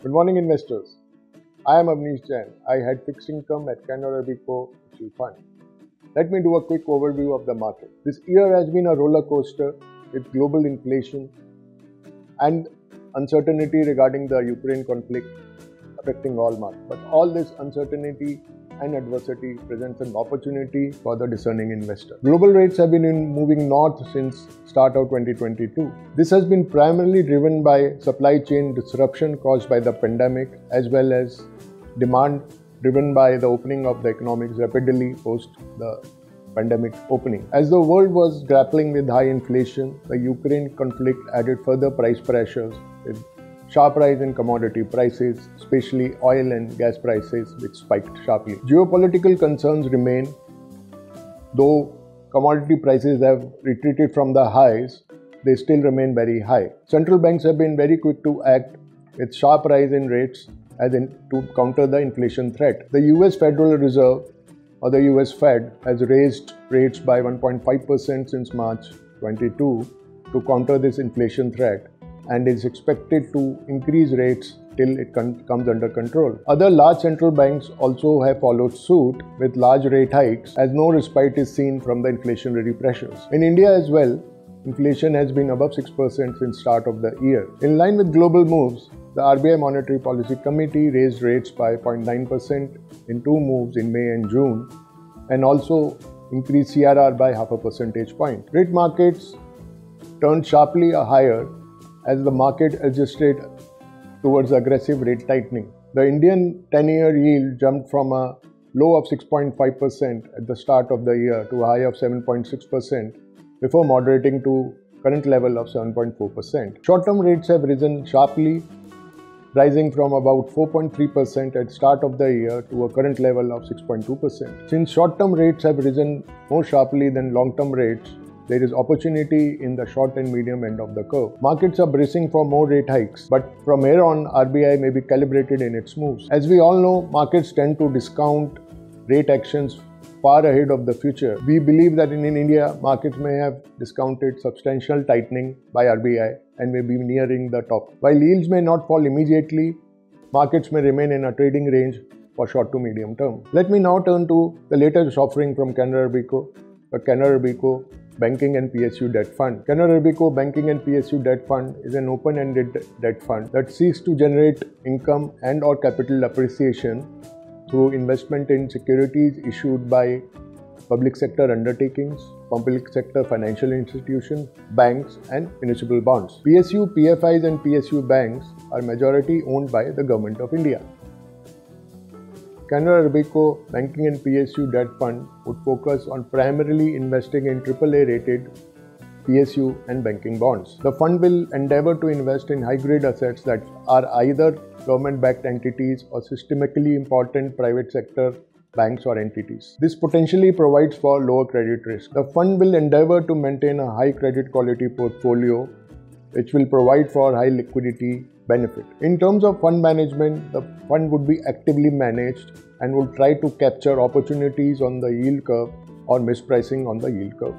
Good morning, investors. I am Avnish Jain. I head fixed income at Canara Robeco Mutual Fund. Let me do a quick overview of the market. This year has been a roller coaster with global inflation and uncertainty regarding the Ukraine conflict affecting all markets. But all this uncertainty and adversity presents an opportunity for the discerning investor. Global rates have been moving north since start of 2022. This has been primarily driven by supply chain disruption caused by the pandemic, as well as demand driven by the opening of the economics rapidly post the pandemic opening. As the world was grappling with high inflation, the Ukraine conflict added further price pressures with sharp rise in commodity prices, especially oil and gas prices, which spiked sharply. Geopolitical concerns remain, though commodity prices have retreated from the highs, they still remain very high. Central banks have been very quick to act with sharp rise in rates to counter the inflation threat. The US Federal Reserve, or the US Fed, has raised rates by 1.5% since March 22 to counter this inflation threat, and is expected to increase rates till it comes under control. Other large central banks also have followed suit with large rate hikes, as no respite is seen from the inflationary pressures. In India as well, inflation has been above 6% since start of the year. In line with global moves, the RBI Monetary Policy Committee raised rates by 0.9% in two moves in May and June, and also increased CRR by half a percentage point. Rate markets turned sharply higher as the market adjusted towards aggressive rate tightening. The Indian 10-year yield jumped from a low of 6.5% at the start of the year to a high of 7.6% before moderating to current level of 7.4%. Short-term rates have risen sharply, rising from about 4.3% at start of the year to a current level of 6.2%. Since short-term rates have risen more sharply than long-term rates, there is opportunity in the short and medium end of the curve. Markets are bracing for more rate hikes, but from here on, RBI may be calibrated in its moves. As we all know, markets tend to discount rate actions far ahead of the future. We believe that in India, markets may have discounted substantial tightening by RBI and may be nearing the top. While yields may not fall immediately, markets may remain in a trading range for short to medium term. Let me now turn to the latest offering from Canara Robeco, the Canara Robeco Banking and PSU Debt Fund. Canara Robeco Banking and PSU Debt Fund is an open-ended debt fund that seeks to generate income and/or capital appreciation through investment in securities issued by public sector undertakings, public sector financial institutions, banks, and municipal bonds. PSU, PFIs, and PSU banks are majority owned by the Government of India. Canara Robeco Banking and PSU Debt Fund would focus on primarily investing in AAA rated PSU and banking bonds. The fund will endeavor to invest in high-grade assets that are either government-backed entities or systemically important private sector banks or entities. This potentially provides for lower credit risk. The fund will endeavor to maintain a high credit quality portfolio, which will provide for high liquidity benefit. In terms of fund management, the fund would be actively managed and will try to capture opportunities on the yield curve or mispricing on the yield curve.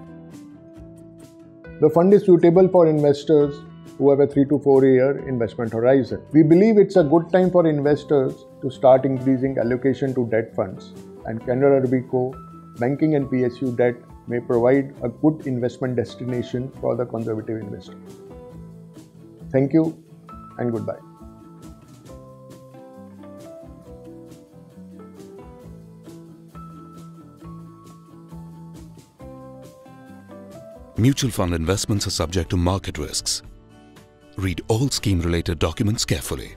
The fund is suitable for investors who have a 3 to 4 year investment horizon. We believe it's a good time for investors to start increasing allocation to debt funds, and Canara Robeco Banking and PSU Debt may provide a good investment destination for the conservative investor. Thank you and goodbye. Mutual fund investments are subject to market risks. Read all scheme-related documents carefully.